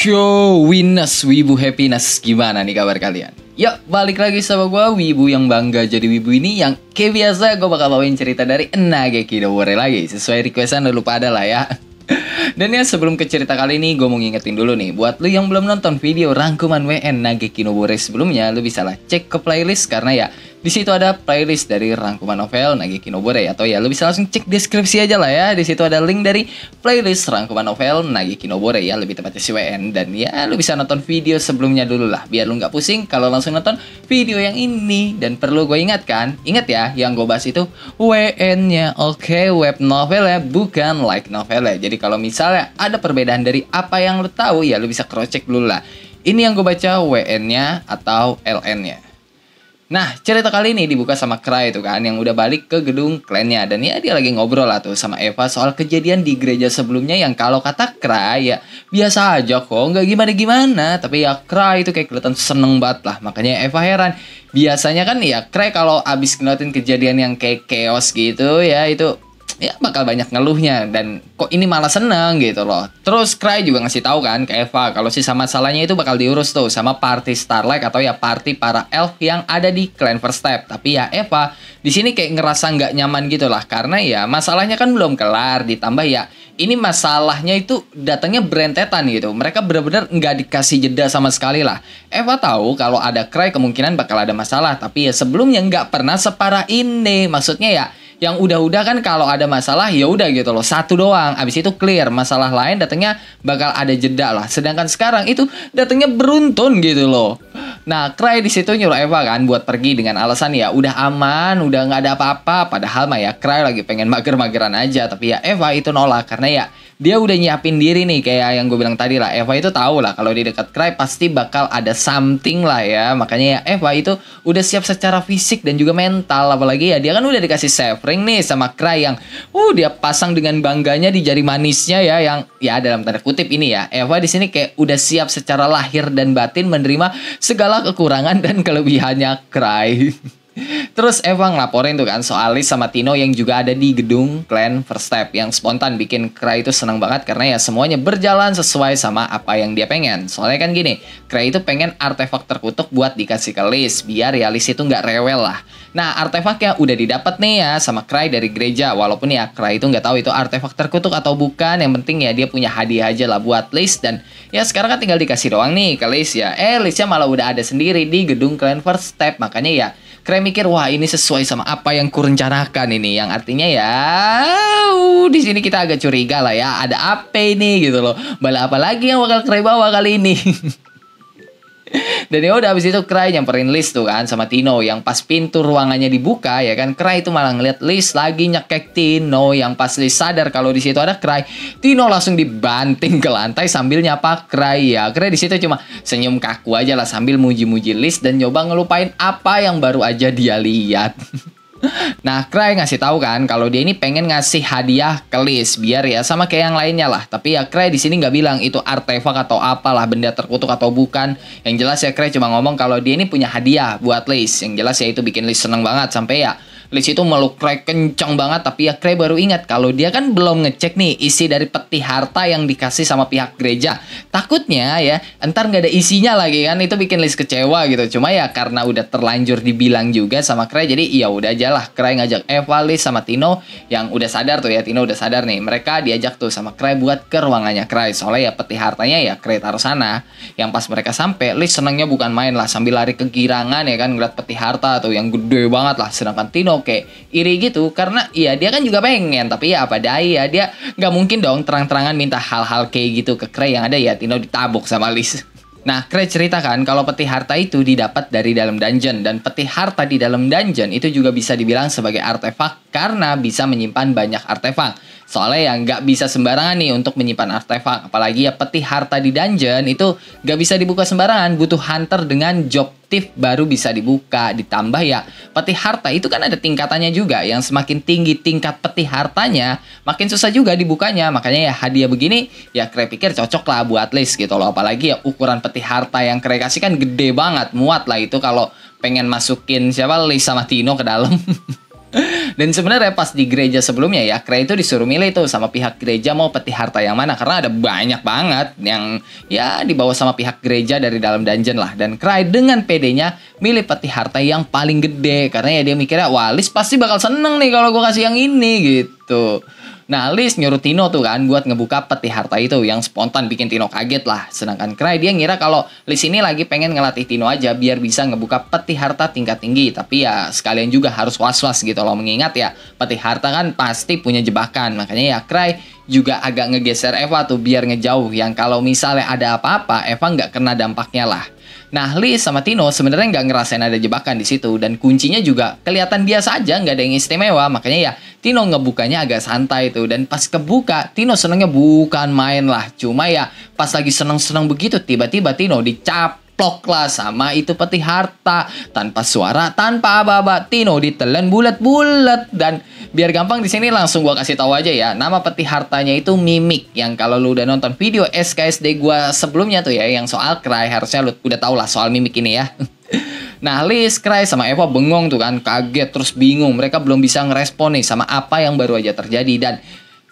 Yo, Winners, Wibu Happiness, gimana nih kabar kalian? Yuk, balik lagi sama gue, Wibu yang bangga jadi Wibu ini. Yang kayak biasa gue bakal bawain cerita dari Nageki no Wore lagi. Sesuai requestan lu pada lah ya. Dan ya sebelum ke cerita kali ini, gue mau ngingetin dulu nih, buat lu yang belum nonton video rangkuman WN Nageki no Wore sebelumnya, lu bisa lah cek ke playlist karena ya di situ ada playlist dari rangkuman novel Nageki no Wore, atau ya lu bisa langsung cek deskripsi aja lah ya. Di situ ada link dari playlist rangkuman novel Nageki no Wore ya, lebih tepatnya si WN. Dan ya lu bisa nonton video sebelumnya dulu lah, biar lu nggak pusing kalau langsung nonton video yang ini. Dan perlu gue ingatkan, ingat ya, yang gue bahas itu WN-nya, oke, web novel ya, bukan light novel ya. Jadi kalau misalnya ada perbedaan dari apa yang lu tahu ya, lu bisa cross check dulu lah. Ini yang gue baca WN-nya atau LN-nya. Nah, cerita kali ini dibuka sama Cry itu kan, yang udah balik ke gedung klannya. Dan ya dia lagi ngobrol lah tuh sama Eva soal kejadian di gereja sebelumnya yang kalau kata Cry ya biasa aja kok, nggak gimana-gimana. Tapi ya Cry itu kayak kelihatan seneng banget lah. Makanya Eva heran. Biasanya kan ya Cry kalau abis ngeliatin kejadian yang kayak chaos gitu ya, itu ya bakal banyak ngeluhnya, dan kok ini malah seneng gitu loh. Terus Cry juga ngasih tahu kan ke Eva kalau sisa masalahnya itu bakal diurus tuh sama party Starlight atau ya party para elf yang ada di Clan First Step. Tapi ya Eva di sini kayak ngerasa nggak nyaman gitu lah, karena ya masalahnya kan belum kelar, ditambah ya ini masalahnya itu datangnya berentetan gitu. Mereka benar-benar nggak dikasih jeda sama sekali lah. Eva tahu kalau ada Cry kemungkinan bakal ada masalah, tapi ya sebelumnya nggak pernah separah ini. Maksudnya ya yang udah-udah kan kalau ada masalah ya udah gitu loh, satu doang, abis itu clear. Masalah lain datangnya bakal ada jeda lah. Sedangkan sekarang itu datangnya beruntun gitu loh. Nah, Cry di situ nyuruh Eva kan buat pergi dengan alasan ya udah aman, udah nggak ada apa-apa. Padahal mah ya Cry lagi pengen mager-mageran aja. Tapi ya Eva itu nolak karena ya dia udah nyiapin diri nih, kayak yang gue bilang tadi lah. Eva itu tahu lah kalau di dekat Cry pasti bakal ada something lah ya. Makanya ya Eva itu udah siap secara fisik dan juga mental. Apalagi ya dia kan udah dikasih save ring nih sama Cry yang dia pasang dengan bangganya di jari manisnya ya, yang ya dalam tanda kutip ini ya. Eva di sini kayak udah siap secara lahir dan batin menerima segala kekurangan dan kelebihannya Cry. Terus Eva ngelaporin tuh kan soal Liz sama Tino yang juga ada di gedung Clan First Step, yang spontan bikin Cry itu seneng banget karena ya semuanya berjalan sesuai sama apa yang dia pengen. Soalnya kan gini, Cry itu pengen artefak terkutuk buat dikasih ke Liz biar ya Liz itu nggak rewel lah. Nah, artefaknya udah didapat nih ya sama Cry dari gereja, walaupun ya Cry itu nggak tahu itu artefak terkutuk atau bukan. Yang penting ya dia punya hadiah aja lah buat Liz, dan ya sekarang kan tinggal dikasih doang nih ke Liz ya. Liznya malah udah ada sendiri di gedung Clan First Step. Makanya ya Cry mikir, wah ini sesuai sama apa yang kurencanakan ini. Yang artinya ya di sini kita agak curiga lah ya, ada apa ini gitu loh. Bala apa lagi yang bakal Cry bawa kali ini. Dan ya udah abis itu Cry nyamperin Liz tuh kan sama Tino, yang pas pintu ruangannya dibuka ya kan, Cry itu malah ngeliat Liz lagi nyekek Tino. Yang pas Liz sadar kalau di situ ada Cry, Tino langsung dibanting ke lantai sambil nyapa Cry ya. Cry di situ cuma senyum kaku aja lah sambil muji-muji Liz dan nyoba ngelupain apa yang baru aja dia lihat. Nah, Cry ngasih tahu kan kalau dia ini pengen ngasih hadiah ke Liz biar ya sama kayak yang lainnya lah. Tapi ya Cry di sini nggak bilang itu artefak atau apalah, benda terkutuk atau bukan. Yang jelas ya Cry cuma ngomong kalau dia ini punya hadiah buat Liz. Yang jelas ya itu bikin Liz seneng banget sampai ya Liz itu meluk Cry kencang banget. Tapi ya Cry baru ingat kalau dia kan belum ngecek nih isi dari peti harta yang dikasih sama pihak gereja. Takutnya ya entar nggak ada isinya lagi kan, itu bikin Liz kecewa gitu. Cuma ya karena udah terlanjur dibilang juga sama Cry, jadi ya udah aja lah. Cry ngajak Eva, Liz sama Tino yang udah sadar tuh ya, Tino udah sadar nih. Mereka diajak tuh sama Cry buat ke ruangannya Cry. Soalnya ya peti hartanya ya Cry taruh sana. Yang pas mereka sampai, Liz senengnya bukan main lah, sambil lari kegirangan ya kan ngeliat peti harta tuh yang gede banget lah. Sedangkan Tino kayak iri gitu karena ya dia kan juga pengen, tapi ya apa daya, dia nggak mungkin dong terang-terangan minta hal-hal kayak gitu ke Cry. Yang ada ya Tino ditabuk sama Liz. Nah, Cry ceritakan kalau peti harta itu didapat dari dalam dungeon, dan peti harta di dalam dungeon itu juga bisa dibilang sebagai artefak karena bisa menyimpan banyak artefak. Soalnya ya nggak bisa sembarangan nih untuk menyimpan artefak. Apalagi ya peti harta di dungeon itu nggak bisa dibuka sembarangan. Butuh hunter dengan job tiff baru bisa dibuka. Ditambah ya peti harta itu kan ada tingkatannya juga. Yang semakin tinggi tingkat peti hartanya, makin susah juga dibukanya. Makanya ya hadiah begini ya Cry pikir cocok lah buat Liz gitu loh. Apalagi ya ukuran peti harta yang Cry kasih kan gede banget. Muat lah itu kalau pengen masukin siapa, Liz sama Tino ke dalam. Dan sebenarnya pas di gereja sebelumnya ya, Cray itu disuruh milih tuh sama pihak gereja mau peti harta yang mana. Karena ada banyak banget yang ya dibawa sama pihak gereja dari dalam dungeon lah. Dan Cray dengan pedenya milih peti harta yang paling gede. Karena ya dia mikirnya, wah Liz pasti bakal seneng nih kalau gue kasih yang ini gitu. Nah, Liz nyuruh Tino tuh kan buat ngebuka peti harta itu yang spontan bikin Tino kaget lah. Sedangkan Cray dia ngira kalau Liz ini lagi pengen ngelatih Tino aja biar bisa ngebuka peti harta tingkat tinggi. Tapi ya sekalian juga harus was-was gitu loh. Mengingat ya peti harta kan pasti punya jebakan. Makanya ya Cray juga agak ngegeser Eva tuh biar ngejauh. Yang kalau misalnya ada apa-apa Eva nggak kena dampaknya lah. Nah, Liz sama Tino sebenarnya nggak ngerasain ada jebakan di situ dan kuncinya juga kelihatan biasa aja, nggak ada yang istimewa. Makanya ya Tino ngebukanya agak santai tuh dan pas kebuka Tino senengnya bukan main lah. Cuma ya pas lagi seneng-seneng begitu tiba-tiba Tino dicaplok lah sama itu peti harta tanpa suara, tanpa aba-aba. Tino ditelan bulat-bulat dan biar gampang di sini langsung gua kasih tahu aja ya. Nama peti hartanya itu Mimik. Yang kalau lu udah nonton video SKSD gua sebelumnya tuh ya yang soal Cray harusnya lu udah tahu lah soal Mimik ini ya. Nah, Liz, Cray sama Eva bengong tuh kan, kaget terus bingung. Mereka belum bisa ngerespon nih sama apa yang baru aja terjadi dan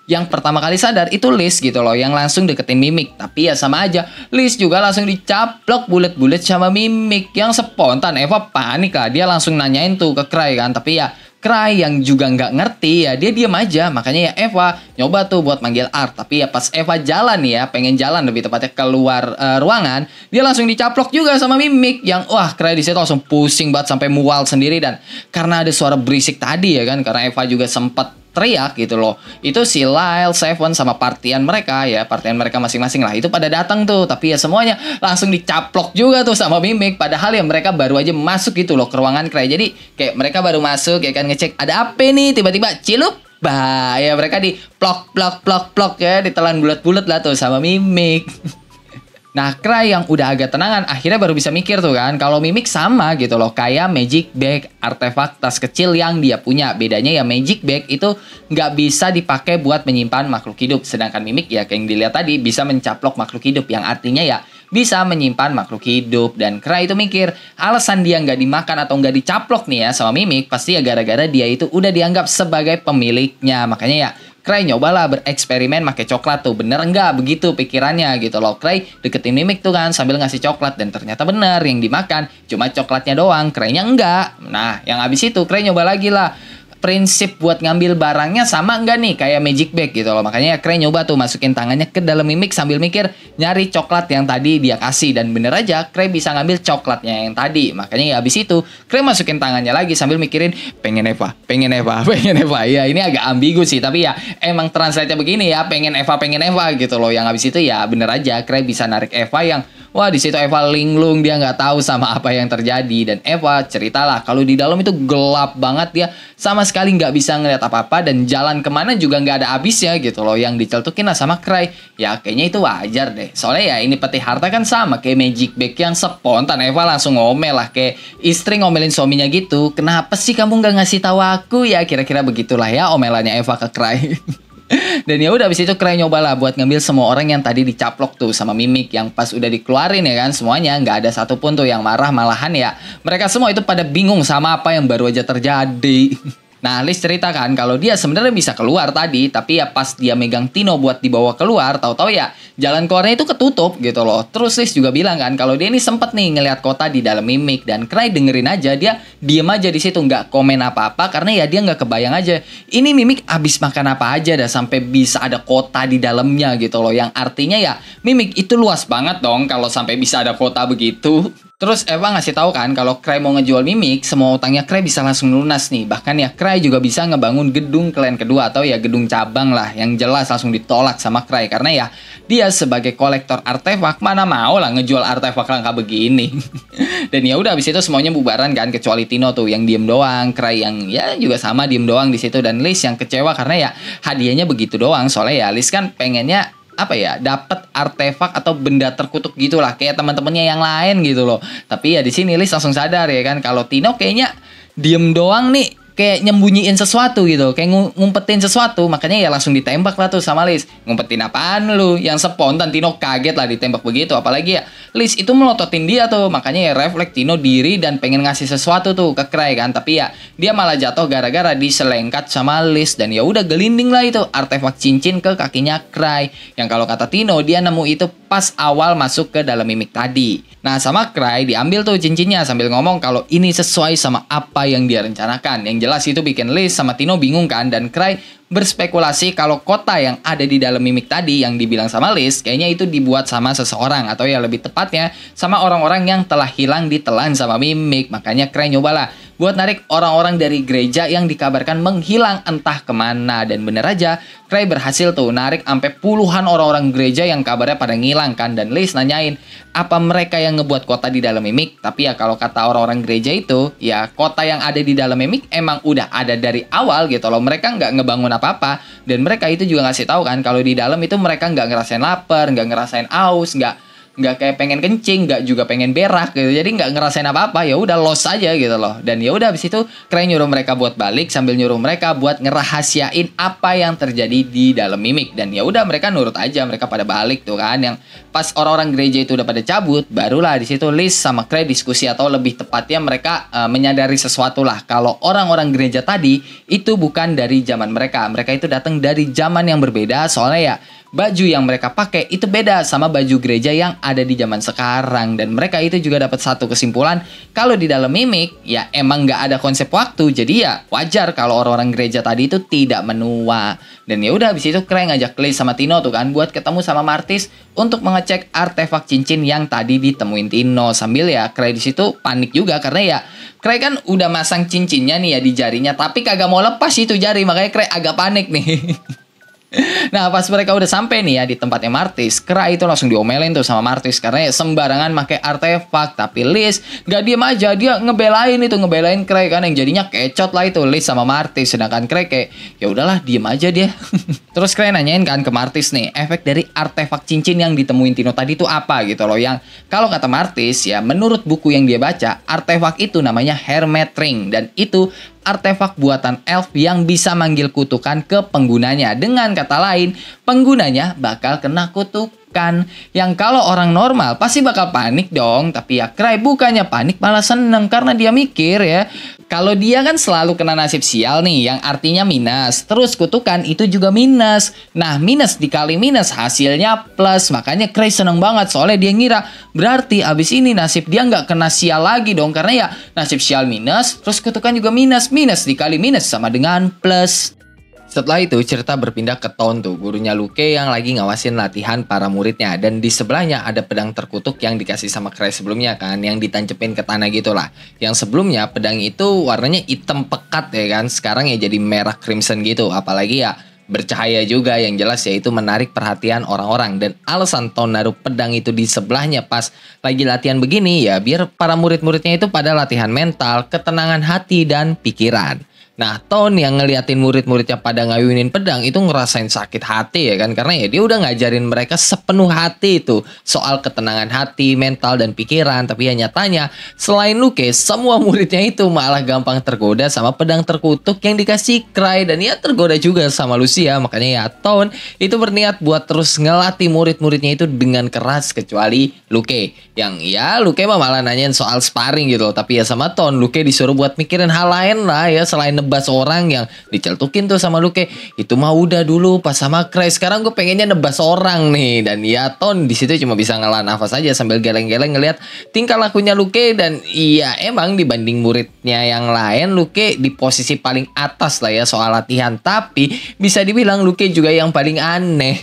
yang pertama kali sadar itu Liz gitu loh yang langsung deketin Mimik. Tapi ya sama aja, Liz juga langsung dicaplok bulet-bulet sama Mimik. Yang spontan Eva panik lah, dia langsung nanyain tuh ke Cray kan. Tapi ya Cray yang juga nggak ngerti ya dia diam aja. Makanya ya Eva nyoba tuh buat manggil Art. Tapi ya pas Eva jalan nih ya, pengen jalan lebih tepatnya keluar ruangan, dia langsung dicaplok juga sama Mimik. Yang wah Cray di situ langsung pusing banget sampai mual sendiri. Dan karena ada suara berisik tadi ya kan, karena Eva juga sempat teriak gitu loh. Itu si Lyle, Seven sama partian mereka ya, partian mereka masing-masing lah. Itu pada datang tuh, tapi ya semuanya langsung dicaplok juga tuh sama Mimik. Padahal ya mereka baru aja masuk gitu loh ke ruangan Cray. Jadi kayak mereka baru masuk ya kan ngecek ada apa nih, tiba-tiba cilup. Bah, ya mereka di plok ya, ditelan bulat-bulat lah tuh sama Mimik. Nah, Cray yang udah agak tenangan akhirnya baru bisa mikir tuh kan kalau Mimik sama gitu loh kayak Magic Bag, artefak tas kecil yang dia punya. Bedanya ya Magic Bag itu nggak bisa dipakai buat menyimpan makhluk hidup, sedangkan Mimik ya kayak yang dilihat tadi bisa mencaplok makhluk hidup yang artinya ya bisa menyimpan makhluk hidup. Dan Cray itu mikir alasan dia nggak dimakan atau nggak dicaplok nih ya sama Mimik pasti ya gara-gara dia itu udah dianggap sebagai pemiliknya. Makanya ya Cray nyobalah bereksperimen pakai coklat tuh. Bener nggak begitu pikirannya gitu loh. Cray deketin Mimik tuh kan sambil ngasih coklat. Dan ternyata bener yang dimakan cuma coklatnya doang, Cray-nya enggak. Nah yang abis itu Cray nyoba lagi lah. Prinsip buat ngambil barangnya sama enggak nih kayak Magic Bag gitu loh. Makanya ya Cray nyoba tuh masukin tangannya ke dalam Mimik sambil mikir nyari coklat yang tadi dia kasih. Dan bener aja Cray bisa ngambil coklatnya yang tadi. Makanya ya abis itu Cray masukin tangannya lagi sambil mikirin pengen Eva. Ya ini agak ambigu sih, tapi ya emang translate-nya begini ya, pengen Eva gitu loh. Yang abis itu ya bener aja Cray bisa narik Eva yang wah di situ Eva linglung, dia nggak tahu sama apa yang terjadi. Dan Eva ceritalah kalau di dalam itu gelap banget, dia sama sekali nggak bisa ngeliat apa-apa dan jalan kemana juga nggak ada habisnya gitu loh. Yang diceltukin lah sama Cray ya kayaknya itu wajar deh, soalnya ya ini peti harta kan sama kayak Magic Bag yang spontan. Eva langsung ngomel lah kayak istri ngomelin suaminya gitu, kenapa sih kamu nggak ngasih tahu aku ya, kira-kira begitulah ya omelannya Eva ke Cray. Dan ya udah abis itu Cray nyobalah buat ngambil semua orang yang tadi dicaplok tuh sama Mimik. Yang pas udah dikeluarin ya kan semuanya nggak ada satupun tuh yang marah, malahan ya mereka semua itu pada bingung sama apa yang baru aja terjadi. Nah, Liz cerita kan kalau dia sebenarnya bisa keluar tadi, tapi ya pas dia megang Tino buat dibawa keluar, tahu-tahu ya jalan keluarnya itu ketutup gitu loh. Terus Liz juga bilang kan kalau dia ini sempet nih ngelihat kota di dalam Mimik. Dan Cray dengerin aja, dia diem aja di situ nggak komen apa-apa karena ya dia nggak kebayang aja ini Mimik abis makan apa aja dah sampai bisa ada kota di dalamnya gitu loh. Yang artinya ya Mimik itu luas banget dong kalau sampai bisa ada kota begitu. Terus Eva ngasih tahu kan kalau Cray mau ngejual Mimik, semua utangnya Cray bisa langsung lunas nih. Bahkan ya Cray juga bisa ngebangun gedung klan kedua atau ya gedung cabang lah yang jelas langsung ditolak sama Cray karena ya dia sebagai kolektor artefak mana mau lah ngejual artefak langka begini. Dan ya udah abis itu semuanya bubaran kan kecuali Tino tuh yang diem doang, Cray yang ya juga sama diem doang di situ, dan Liz yang kecewa karena ya hadiahnya begitu doang. Soalnya ya Liz kan pengennya apa ya dapat artefak atau benda terkutuk gitulah kayak teman-temannya yang lain gitu loh. Tapi ya di sini Liz langsung sadar ya kan kalau Tino kayaknya diem doang nih kayak nyembunyiin sesuatu gitu, kayak ngumpetin sesuatu, makanya ya langsung ditembak lah tuh sama Liz. Ngumpetin apaan lu? Yang spontan Tino kaget lah ditembak begitu, apalagi ya Liz itu melototin dia tuh, makanya ya refleks Tino diri dan pengen ngasih sesuatu tuh ke Cray kan, tapi ya dia malah jatuh gara-gara diselengkat sama Liz dan ya udah gelinding lah itu artefak cincin ke kakinya Cray. Yang kalau kata Tino dia nemu itu pas awal masuk ke dalam mimik tadi. Nah sama Cray diambil tuh cincinnya sambil ngomong kalau ini sesuai sama apa yang dia rencanakan. Yang jelas itu bikin Liz sama Tino bingung kan, dan Cray berspekulasi kalau kota yang ada di dalam mimik tadi yang dibilang sama Liz kayaknya itu dibuat sama seseorang, atau ya lebih tepatnya sama orang-orang yang telah hilang ditelan sama mimik. Makanya Cray nyobalah buat narik orang-orang dari gereja yang dikabarkan menghilang entah kemana, dan bener aja Cray berhasil tuh narik sampai puluhan orang-orang gereja yang kabarnya pada ngilang kan. Dan Liz nanyain apa mereka yang ngebuat kota di dalam mimik, tapi ya kalau kata orang-orang gereja itu ya kota yang ada di dalam mimik emang udah ada dari awal gitu loh. Mereka nggak ngebangun apa-apa, dan mereka itu juga ngasih tahu kan kalau di dalam itu mereka nggak ngerasain lapar, nggak ngerasain aus, nggak kayak pengen kencing, nggak juga pengen berak gitu. Jadi nggak ngerasain apa-apa, ya udah los aja gitu loh. Dan ya udah habis itu Cray nyuruh mereka buat balik sambil nyuruh mereka buat ngerahasiain apa yang terjadi di dalam mimik. Dan ya udah mereka nurut aja, mereka pada balik tuh kan. Yang pas orang-orang gereja itu udah pada cabut, barulah di situ Liz sama Cray diskusi, atau lebih tepatnya mereka menyadari sesuatu lah kalau orang-orang gereja tadi itu bukan dari zaman mereka. Mereka itu datang dari zaman yang berbeda, soalnya ya baju yang mereka pakai itu beda sama baju gereja yang ada di zaman sekarang. Dan mereka itu juga dapat satu kesimpulan kalau di dalam mimik ya emang nggak ada konsep waktu, jadi ya wajar kalau orang-orang gereja tadi itu tidak menua. Dan ya udah habis itu Cray ngajak Liz sama Tino tuh kan buat ketemu sama Martis untuk mengecek artefak cincin yang tadi ditemuin Tino. Sambil ya Cray di situ panik juga karena ya Cray kan udah masang cincinnya nih ya di jarinya, tapi kagak mau lepas itu jari, makanya Cray agak panik nih. Nah pas mereka udah sampai nih ya di tempatnya Martis, Cray itu langsung diomelin tuh sama Martis karena ya sembarangan pakai artefak. Tapi Liz gak diem aja, dia ngebelain Cray kan, yang jadinya kecot lah itu Liz sama Martis. Sedangkan Cray kayak ya udahlah diem aja dia. Terus Cray nanyain kan ke Martis nih, efek dari artefak cincin yang ditemuin Tino tadi itu apa gitu loh. Yang kalau kata Martis ya menurut buku yang dia baca, artefak itu namanya Hermet Ring, dan itu artefak buatan elf yang bisa manggil kutukan ke penggunanya. Dengan kata lain, penggunanya bakal kena kutukan. Yang kalau orang normal pasti bakal panik dong. Tapi ya Cray bukannya panik, malah seneng karena dia mikir ya, kalau dia kan selalu kena nasib sial nih, yang artinya minus. Terus kutukan itu juga minus. Nah minus dikali minus hasilnya plus. Makanya Cray seneng banget, soalnya dia ngira berarti abis ini nasib dia nggak kena sial lagi dong. Karena ya nasib sial minus, terus kutukan juga minus. Minus dikali minus sama dengan plus. Setelah itu cerita berpindah ke Ton tuh, gurunya Luke yang lagi ngawasin latihan para muridnya. Dan di sebelahnya ada pedang terkutuk yang dikasih sama Cray sebelumnya kan, yang ditancepin ke tanah gitu lah. Yang sebelumnya pedang itu warnanya hitam pekat ya kan, sekarang ya jadi merah crimson gitu. Apalagi ya bercahaya juga, yang jelas ya itu menarik perhatian orang-orang. Dan alasan Ton naruh pedang itu di sebelahnya pas lagi latihan begini ya biar para murid-muridnya itu pada latihan mental, ketenangan hati dan pikiran. Nah Ton yang ngeliatin murid-muridnya pada ngayunin pedang itu ngerasain sakit hati ya kan, karena ya dia udah ngajarin mereka sepenuh hati itu soal ketenangan hati, mental dan pikiran. Tapi ya nyatanya selain Luke, semua muridnya itu malah gampang tergoda sama pedang terkutuk yang dikasih Cray, dan ya tergoda juga sama Lucia. Makanya ya Ton itu berniat buat terus ngelatih murid-muridnya itu dengan keras, kecuali Luke. Yang ya Luke malah nanyain soal sparring gitu. Tapi ya sama Ton, Luke disuruh buat mikirin hal lain lah ya, selain nebas orang yang diceltukin tuh sama Luke. Itu mah udah dulu pas sama Cray, sekarang gue pengennya nebas orang nih. Dan ya Ton di situ cuma bisa ngalah nafas aja sambil geleng-geleng ngelihat tingkah lakunya Luke. Dan iya emang dibanding muridnya yang lain, Luke di posisi paling atas lah ya soal latihan. Tapi bisa dibilang Luke juga yang paling aneh.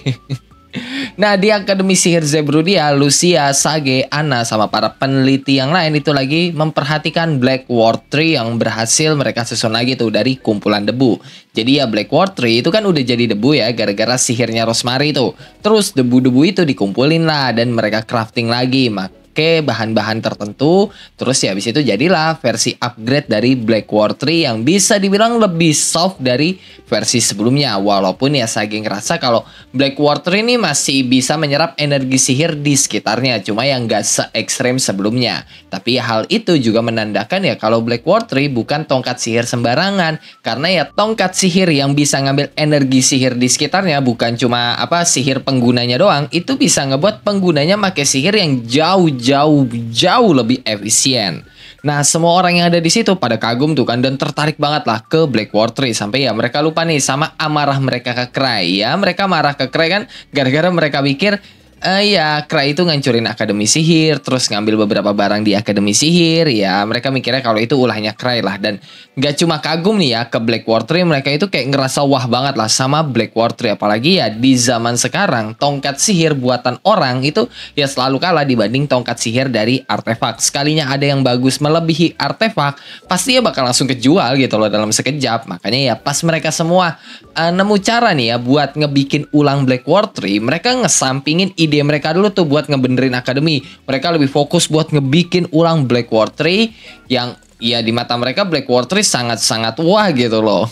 Nah di Akademi Sihir Zebrudia, Lucia, Sage, Anna sama para peneliti yang lain itu lagi memperhatikan Black Ward Tree yang berhasil mereka susun lagi tuh dari kumpulan debu. Jadi ya Black Ward Tree itu kan udah jadi debu ya gara-gara sihirnya Rosemary tuh. Terus debu-debu itu dikumpulin lah dan mereka crafting lagi. pakai bahan-bahan tertentu. Terus ya habis itu jadilah versi upgrade dari Black War 3 yang bisa dibilang lebih soft dari versi sebelumnya. Walaupun ya Sage ngerasa kalau Black War 3 ini masih bisa menyerap energi sihir di sekitarnya, cuma yang gak se-ekstrem sebelumnya. Tapi ya hal itu juga menandakan ya kalau Black War 3 bukan tongkat sihir sembarangan, karena ya tongkat sihir yang bisa ngambil energi sihir di sekitarnya bukan cuma sihir penggunanya doang, itu bisa ngebuat penggunanya pakai sihir yang jauh lebih efisien. Nah, semua orang yang ada di situ pada kagum tuh kan dan tertarik banget lah ke Black War 3 sampai ya mereka lupa nih sama amarah mereka ke Cry. Ya, mereka marah ke Cry kan gara-gara mereka pikir ya, Cry itu ngancurin Akademi Sihir, terus ngambil beberapa barang di Akademi Sihir. Ya, mereka mikirnya kalau itu ulahnya Cry lah. Dan gak cuma kagum nih ya ke Black War 3, mereka itu kayak ngerasa wah banget lah sama Black War 3. Apalagi ya di zaman sekarang, tongkat sihir buatan orang itu ya selalu kalah dibanding tongkat sihir dari artefak. Sekalinya ada yang bagus melebihi artefak, pasti ya bakal langsung kejual gitu loh dalam sekejap. Makanya ya pas mereka semua nemu cara nih ya buat ngebikin ulang Black War 3, mereka ngesampingin ide mereka dulu tuh buat ngebenerin akademi. Mereka lebih fokus buat ngebikin ulang Black War 3 yang ya di mata mereka Black War 3 sangat-sangat wah gitu loh.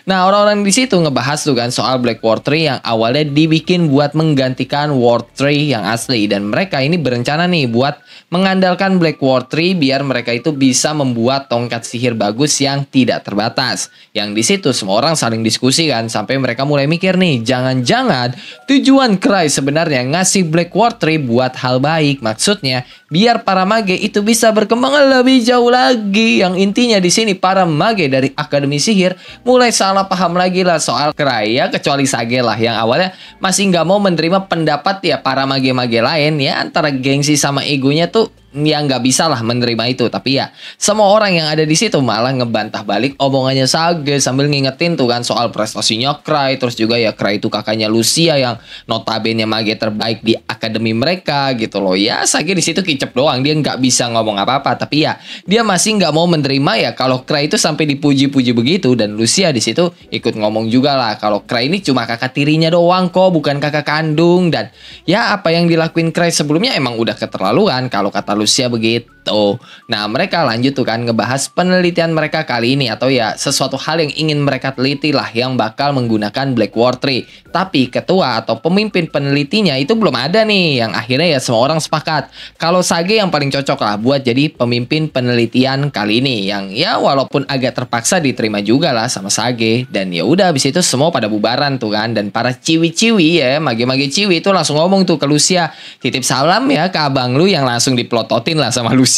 Nah, orang-orang di situ ngebahas tuh kan soal Black War 3 yang awalnya dibikin buat menggantikan War 3 yang asli, dan mereka ini berencana nih buat mengandalkan Black War 3 biar mereka itu bisa membuat tongkat sihir bagus yang tidak terbatas. Yang di situ semua orang saling diskusi kan sampai mereka mulai mikir nih, jangan-jangan tujuan Cry sebenarnya ngasih Black War 3 buat hal baik. Maksudnya biar para mage itu bisa berkembang lebih jauh lagi. Yang intinya di sini para mage dari Akademi Sihir mulai salah paham lagi lah soal Cry ya, kecuali Sage lah yang awalnya masih nggak mau menerima pendapat ya para mage-mage lain ya, antara gengsi sama egonya tuh yang nggak bisa lah menerima itu. Tapi ya semua orang yang ada di situ malah ngebantah balik omongannya Sage sambil ngingetin tuh kan soal prestasinya Cry. Terus juga ya Cry itu kakaknya Lucia yang notabene mage terbaik di akademi mereka gitu loh. Ya Sage di situ kicep doang, dia nggak bisa ngomong apa-apa. Tapi ya dia masih nggak mau menerima ya kalau Cry itu sampai dipuji-puji begitu. Dan Lucia di situ ikut ngomong juga lah kalau Cry ini cuma kakak tirinya doang kok, bukan kakak kandung. Dan ya apa yang dilakuin Cry sebelumnya emang udah keterlaluan kalau kata Lucia begitu. Nah, mereka lanjut tuh kan ngebahas penelitian mereka kali ini, atau ya sesuatu hal yang ingin mereka teliti lah yang bakal menggunakan Black War 3. Tapi ketua atau pemimpin penelitinya itu belum ada nih, yang akhirnya ya semua orang sepakat kalau Sage yang paling cocok lah buat jadi pemimpin penelitian kali ini, yang ya walaupun agak terpaksa diterima juga lah sama Sage. Dan ya udah habis itu semua pada bubaran tuh kan, dan para ciwi-ciwi ya, mage-mage ciwi itu langsung ngomong tuh ke Lucia, titip salam ya ke abang lu yang langsung diplototin lah sama Lucia.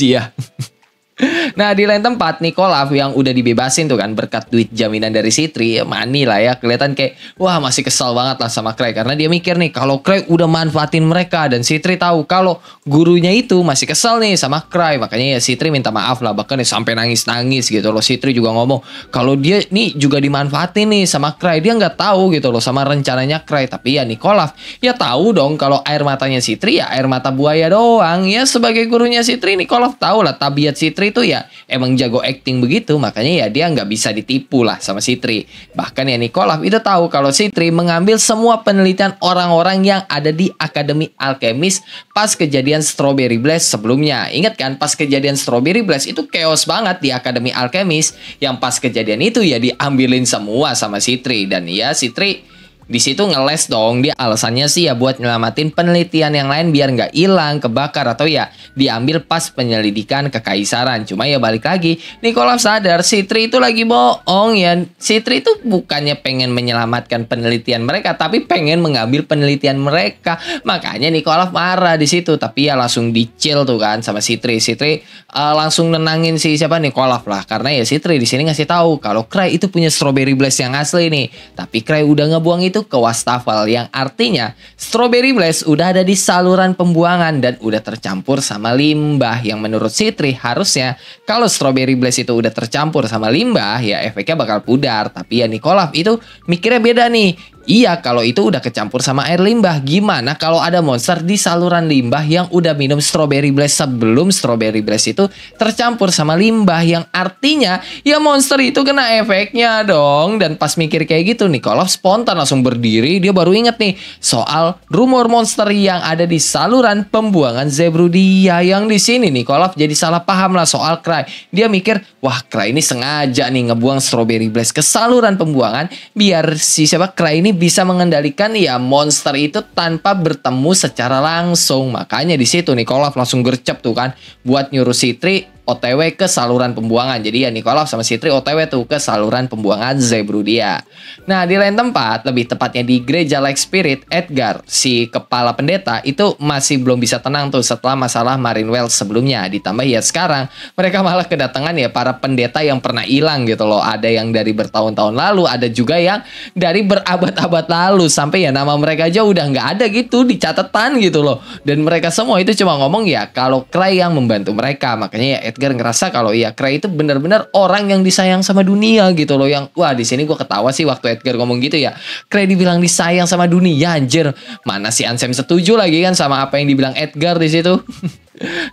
Nah, di lain tempat Nikolaf yang udah dibebasin tuh kan berkat duit jaminan dari Sitri, money lah ya, kelihatan kayak wah masih kesal banget lah sama Cry, karena dia mikir nih kalau Cry udah manfaatin mereka, dan Sitri tahu kalau gurunya itu masih kesal nih sama Cry. Makanya ya Sitri minta maaf lah, bahkan ya sampai nangis-nangis gitu loh. Sitri juga ngomong kalau dia nih juga dimanfaatin nih sama Cry, dia nggak tahu gitu loh sama rencananya Cry. Tapi ya Nikolaf ya tahu dong kalau air matanya Sitri ya air mata buaya doang. Ya sebagai gurunya Sitri, Nikolaf tahu lah tabiat Sitri itu ya emang jago acting begitu, makanya ya dia nggak bisa ditipu lah sama Sitri. Bahkan ya Nikolaf itu tahu kalau Sitri mengambil semua penelitian orang-orang yang ada di Akademi Alkemis pas kejadian Strawberry Blast sebelumnya. Ingat kan pas kejadian Strawberry Blast itu chaos banget di Akademi Alkemis, yang pas kejadian itu ya diambilin semua sama Sitri. Dan ya Sitri di situ ngeles dong, dia alasannya sih ya buat nyelamatin penelitian yang lain biar nggak hilang, kebakar, atau ya diambil pas penyelidikan kekaisaran. Cuma ya balik lagi, Nikolaf sadar Sitri itu lagi bohong ya. Sitri itu bukannya pengen menyelamatkan penelitian mereka, tapi pengen mengambil penelitian mereka. Makanya Nikolaf marah di situ, tapi ya langsung di-chill tuh kan sama Sitri. Sitri langsung nenangin si siapa Nikolaf lah, karena ya Sitri di sini ngasih tahu kalau Cry itu punya Strawberry Blast yang asli nih, tapi Cry udah ngebuang itu ke wastafel, yang artinya Strawberry Blast udah ada di saluran pembuangan dan udah tercampur sama limbah, yang menurut Sitri harusnya kalau Strawberry Blast itu udah tercampur sama limbah ya efeknya bakal pudar. Tapi ya Nikolaf itu mikirnya beda nih. Iya, kalau itu udah kecampur sama air limbah. Gimana kalau ada monster di saluran limbah yang udah minum strawberry blast sebelum strawberry blast itu tercampur sama limbah, yang artinya ya monster itu kena efeknya dong. Dan pas mikir kayak gitu, Nikolov spontan langsung berdiri. Dia baru inget nih soal rumor monster yang ada di saluran pembuangan Zebruddia. Yang di sini Nikolov jadi salah paham lah soal Cry. Dia mikir, wah Cry ini sengaja nih ngebuang strawberry blast ke saluran pembuangan biar si siapa Cry ini bisa mengendalikan ya monster itu tanpa bertemu secara langsung. Makanya di situ Nikolov langsung gercep tuh kan buat nyuruh Citri OTW ke saluran pembuangan. Jadi ya Nikolov sama Citri OTW tuh ke saluran pembuangan Zebruddia. Nah, di lain tempat, lebih tepatnya di gereja Lake Spirit, Edgar, si kepala pendeta itu masih belum bisa tenang tuh setelah masalah Marine Wells sebelumnya. Ditambah ya sekarang mereka malah kedatangan ya para pendeta yang pernah hilang gitu loh. Ada yang dari bertahun-tahun lalu, ada juga yang dari berabad-abad lalu. Sampai ya nama mereka aja udah nggak ada gitu di catatan gitu loh. Dan mereka semua itu cuma ngomong ya kalau Cry yang membantu mereka. Makanya ya Edgar ngerasa kalau ya Cry itu benar-benar orang yang disayang sama dunia gitu loh. Yang wah, di sini gue ketawa sih waktu Edgar ngomong gitu ya. Cry dibilang disayang sama dunia, anjir. Mana si Ansem setuju lagi kan sama apa yang dibilang Edgar di situ.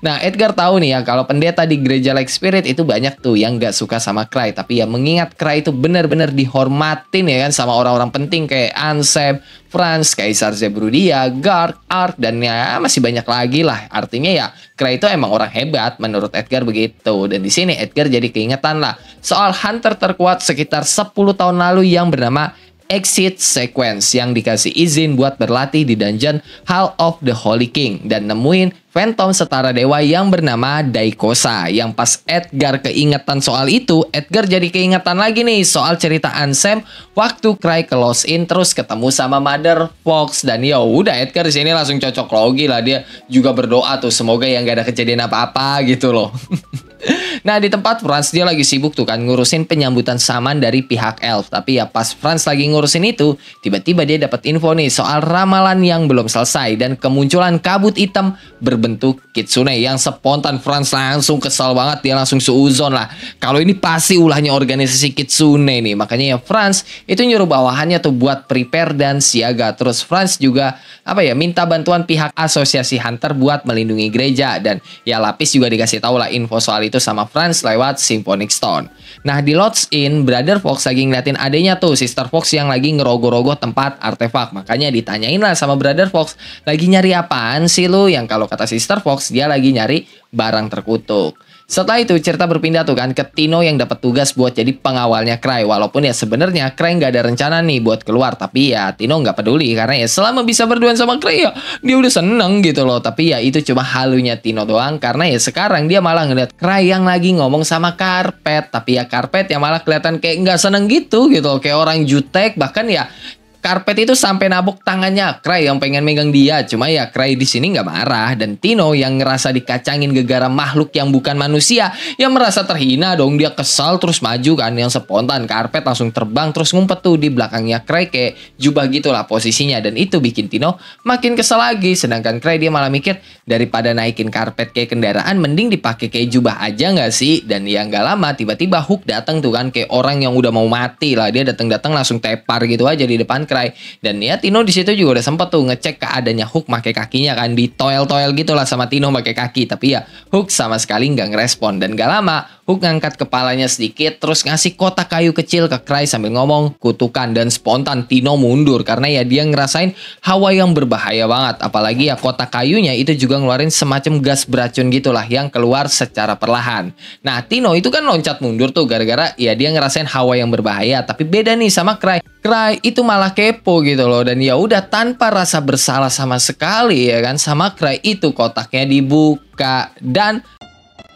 Nah, Edgar tahu nih ya kalau pendeta di gereja Lake Spirit itu banyak tuh yang gak suka sama Cry. Tapi ya mengingat Cry itu benar-benar dihormatin ya kan sama orang-orang penting kayak Ansem, Franz, Kaisar Zebruddia, Garg, Ark, dan ya masih banyak lagi lah. Artinya ya Cry itu emang orang hebat menurut Edgar begitu. Dan di sini Edgar jadi keingetan lah soal hunter terkuat sekitar 10 tahun lalu yang bernama Exit Sequence yang dikasih izin buat berlatih di dungeon Hall of the Holy King dan nemuin Phantom setara dewa yang bernama Daikosa. Yang pas Edgar keingetan soal itu, Edgar jadi keingetan lagi nih soal cerita Ansem waktu Cry ke Lost Inn terus ketemu sama Mother Fox. Dan ya udah Edgar di sini langsung cocok logi lah, dia juga berdoa tuh semoga yang gak ada kejadian apa-apa gitu loh. Nah, di tempat Franz dia lagi sibuk tuh kan ngurusin penyambutan saman dari pihak elf. Tapi ya pas Franz lagi ngurusin itu, tiba-tiba dia dapat info nih soal ramalan yang belum selesai dan kemunculan kabut hitam berbentuk kitsune. Yang spontan Franz langsung kesal banget, dia langsung suuzon lah kalau ini pasti ulahnya organisasi kitsune nih. Makanya ya Franz itu nyuruh bawahannya tuh buat prepare dan siaga. Terus Franz juga minta bantuan pihak asosiasi hunter buat melindungi gereja. Dan ya Lapis juga dikasih tahu lah info soal itu sama Franz lewat Symphonic Stone. Nah, di Lost Inn, Brother Fox lagi ngeliatin adenya tuh, Sister Fox yang lagi ngerogoh-rogoh tempat artefak. Makanya ditanyain lah sama Brother Fox, lagi nyari apaan sih lu? Yang kalau kata Sister Fox, dia lagi nyari barang terkutuk. Setelah itu cerita berpindah tuh kan ke Tino yang dapat tugas buat jadi pengawalnya Cry. Walaupun ya sebenarnya Cry nggak ada rencana nih buat keluar, tapi ya Tino nggak peduli karena ya selama bisa berduaan sama Cry ya dia udah seneng gitu loh. Tapi ya itu cuma halunya Tino doang karena ya sekarang dia malah ngeliat Cry yang lagi ngomong sama Karpet. Tapi ya Karpet yang malah kelihatan kayak nggak seneng gitu loh, kayak orang jutek. Bahkan ya Karpet itu sampai nabok tangannya Cry yang pengen megang dia. Cuma ya Cry di sini nggak marah. Dan Tino yang ngerasa dikacangin gegara makhluk yang bukan manusia, yang merasa terhina dong. Dia kesal terus maju kan. Yang spontan Karpet langsung terbang terus ngumpet tuh di belakangnya Cry kayak jubah gitulah posisinya. Dan itu bikin Tino makin kesal lagi. Sedangkan Cry dia malah mikir daripada naikin Karpet kayak kendaraan, mending dipakai kayak jubah aja nggak sih. Dan ya nggak lama tiba-tiba Hook datang tuh kan kayak orang yang udah mau mati lah. Dia datang-datang langsung tepar gitu aja di depan Cry. Dan ya Tino di situ juga udah sempet tuh ngecek keadaannya Hook pakai kakinya kan, di toel-toel gitulah sama Tino pakai kaki. Tapi ya Hook sama sekali nggak ngerespon. Dan gak lama Hook ngangkat kepalanya sedikit terus ngasih kotak kayu kecil ke Cry sambil ngomong kutukan. Dan spontan Tino mundur karena ya dia ngerasain hawa yang berbahaya banget. Apalagi ya kotak kayunya itu juga ngeluarin semacam gas beracun gitulah yang keluar secara perlahan. Nah, Tino itu kan loncat mundur tuh gara-gara ya dia ngerasain hawa yang berbahaya. Tapi beda nih sama Cry. Cry itu malah kepo gitu loh. Dan ya udah tanpa rasa bersalah sama sekali ya kan, sama Cry itu kotaknya dibuka. Dan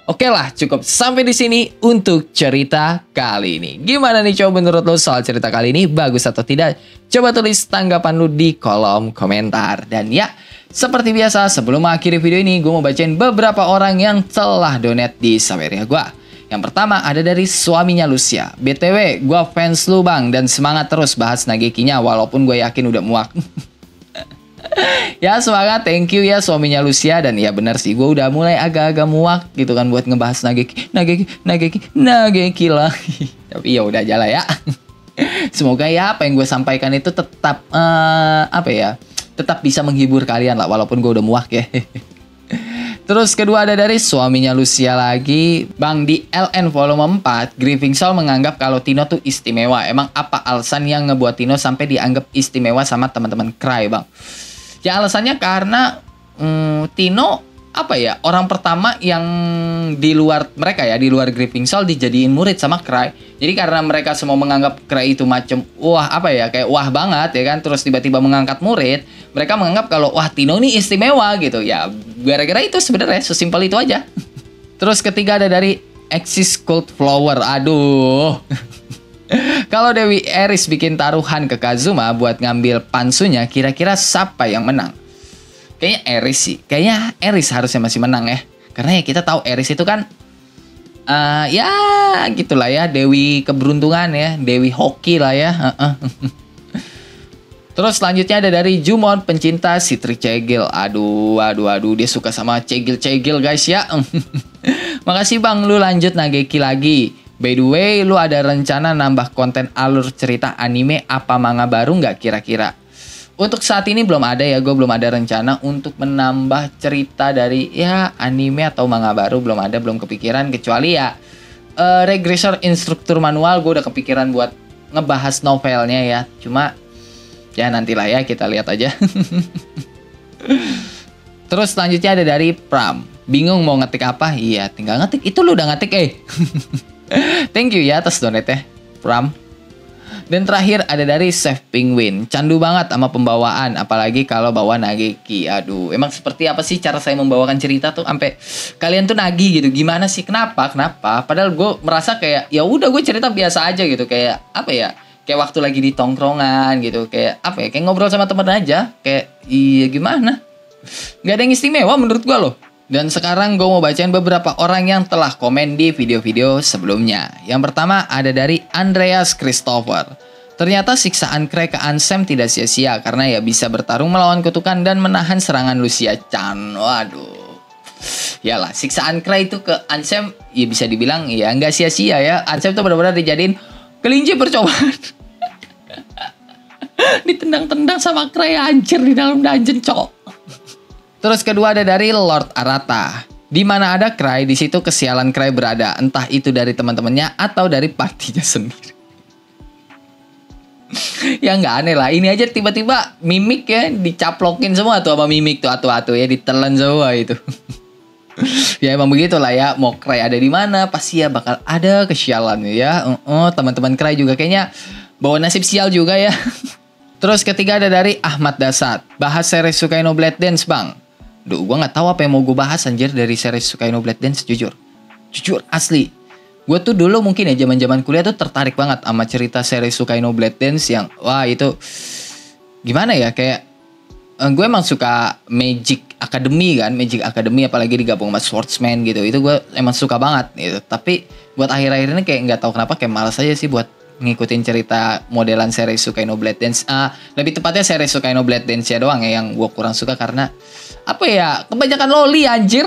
oke lah, cukup sampai di sini untuk cerita kali ini. Gimana nih coba menurut lo soal cerita kali ini? Bagus atau tidak? Coba tulis tanggapan lo di kolom komentar. Dan ya, seperti biasa sebelum mengakhiri video ini, gue mau bacain beberapa orang yang telah donate di Saweria gue. Yang pertama ada dari suaminya Lucia. BTW, gue fans lu bang, dan semangat terus bahas Nagekinya walaupun gue yakin udah muak. Ya semangat, thank you ya suaminya Lucia. Dan ya bener sih, gue udah mulai agak-agak muak gitu kan buat ngebahas Nageki lah. Tapi ya udah aja lah ya. Semoga ya apa yang gue sampaikan itu tetap tetap bisa menghibur kalian lah, walaupun gue udah muak ya. Terus kedua ada dari suaminya Lucia lagi. Bang, di LN volume 4, Grieving Soul menganggap kalau Tino tuh istimewa. Emang apa alasan yang ngebuat Tino sampai dianggap istimewa sama teman-teman Cry, Bang? Ya alasannya karena Tino orang pertama yang di luar mereka ya, di luar Grieving Soul dijadiin murid sama Cry. Jadi karena mereka semua menganggap Cry itu macam kayak wah banget ya kan, terus tiba-tiba mengangkat murid, mereka menganggap kalau wah Tino ini istimewa gitu. Ya gara-gara itu sebenarnya, sesimpel itu aja. Terus ketiga ada dari Axis Cold Flower. Aduh. Kalau Dewi Eris bikin taruhan ke Kazuma buat ngambil pansunya, kira-kira siapa yang menang? Kayaknya Eris sih. Kayaknya Eris harusnya masih menang ya. Karena ya kita tahu Eris itu kan ya gitulah ya, Dewi keberuntungan ya, Dewi hoki lah ya. Terus selanjutnya ada dari Jumon, pencinta Sitri Cegil. Aduh, dia suka sama Cegil guys ya. Makasih Bang, lu lanjut Nageki lagi. By the way, lu ada rencana nambah konten alur cerita anime apa manga baru nggak kira-kira? Untuk saat ini belum ada ya, gue belum ada rencana untuk menambah cerita dari ya anime atau manga baru, belum ada, belum kepikiran, kecuali ya Regressor Instruktur Manual gue udah kepikiran buat ngebahas novelnya ya, cuma ya nantilah ya, kita lihat aja. Terus selanjutnya ada dari Pram, bingung mau ngetik apa? Iya, tinggal ngetik, itu lu udah ngetik Thank you ya atas donate-nya Pram. Dan terakhir ada dari Chef Penguin. Candu banget sama pembawaan, apalagi kalau bawa Nageki. Aduh, emang seperti apa sih cara saya membawakan cerita tuh sampai kalian tuh nagih gitu? Gimana sih? Kenapa? Padahal gue merasa kayak ya udah gue cerita biasa aja gitu, kayak kayak waktu lagi di tongkrongan gitu, kayak kayak ngobrol sama temen aja. Kayak iya gimana? Gak ada yang istimewa menurut gue loh. Dan sekarang gue mau bacain beberapa orang yang telah komen di video-video sebelumnya. Yang pertama ada dari Andreas Christopher. Ternyata siksaan Cray ke Ansem tidak sia-sia karena ya bisa bertarung melawan kutukan dan menahan serangan Lucia Chan. Waduh. Yalah, siksaan Cray itu ke Ansem ya bisa dibilang ya nggak sia-sia ya. Ansem tuh benar-benar dijadiin kelinci percobaan. Ditendang-tendang sama Cray anjir di dalam dungeon, cok. Terus kedua ada dari Lord Arata. Di mana ada Cray, di situ kesialan Cray berada. Entah itu dari teman-temannya atau dari partinya sendiri. Ya nggak aneh lah. Ini aja tiba-tiba Mimik ya dicaplokin semua tuh sama Mimik tuh atu-atu ya, ditelan semua itu. Ya emang begitulah ya. Mau Cray ada di mana pasti ya bakal ada kesialan ya. Teman-teman Cray juga kayaknya bawa nasib sial juga ya. Terus ketiga ada dari Ahmad Dasat. Bahas series Sukaino Blade Dance Bang. Duh, gue gak tahu apa yang mau gue bahas anjir dari series Sukaino Blade Dance, jujur asli. Gue tuh dulu mungkin ya zaman kuliah tuh tertarik banget sama cerita series Sukaino Blade Dance yang wah itu gimana ya, kayak gue emang suka Magic Academy apalagi digabung sama Swordsman gitu. Itu gue emang suka banget gitu. Tapi buat akhir-akhir ini kayak gak tahu kenapa kayak malas aja sih buat ngikutin cerita modelan series Sukaino Blade Dance. Lebih tepatnya series Sukaino Blade Dance ya doang ya yang gue kurang suka karena kebanyakan loli anjir.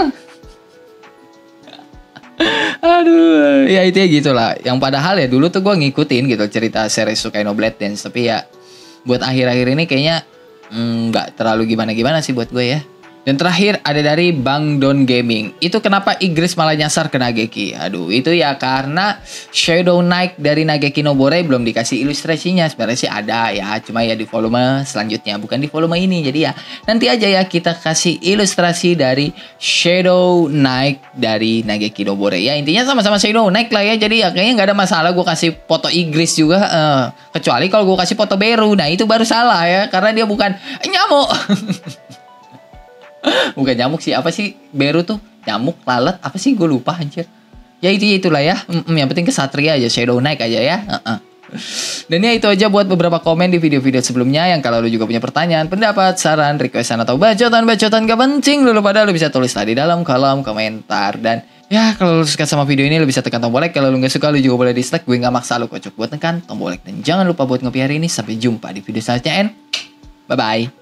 Aduh, ya itu ya gitulah. Yang padahal ya dulu tuh gue ngikutin gitu cerita series Sukaino Blade Dance, tapi ya buat akhir-akhir ini kayaknya nggak terlalu gimana-gimana sih buat gue ya. Dan terakhir ada dari Bang Don Gaming. Itu kenapa Igris malah nyasar ke Nageki? Aduh, itu ya karena Shadow Knight dari Nageki no Bore belum dikasih ilustrasinya. Sebenarnya sih ada ya, cuma ya di volume selanjutnya, bukan di volume ini. Jadi ya nanti aja ya kita kasih ilustrasi dari Shadow Knight dari Nageki no Bore. Ya intinya sama-sama Shadow Knight lah ya. Jadi ya kayaknya nggak ada masalah gue kasih foto Igris juga. Kecuali kalau gue kasih foto Beru. Nah itu baru salah ya, karena dia bukan nyamuk. Bukan nyamuk sih, apa sih Beru tuh? Nyamuk, lalat, apa sih? Gue lupa anjir. Ya itulah ya. Yang penting kesatria aja, Shadow Knight aja ya. Dan ya itu aja buat beberapa komen di video-video sebelumnya. Yang kalau lu juga punya pertanyaan, pendapat, saran, requestan atau bacotan gak penting, lu bisa tulis tadi dalam kolom komentar. Dan ya kalau lu suka sama video ini lu bisa tekan tombol like. Kalau lu gak suka lu juga boleh dislike. Gue gak maksa lu kocok buat tekan tombol like. Dan jangan lupa buat ngopi hari ini. Sampai jumpa di video selanjutnya and bye bye.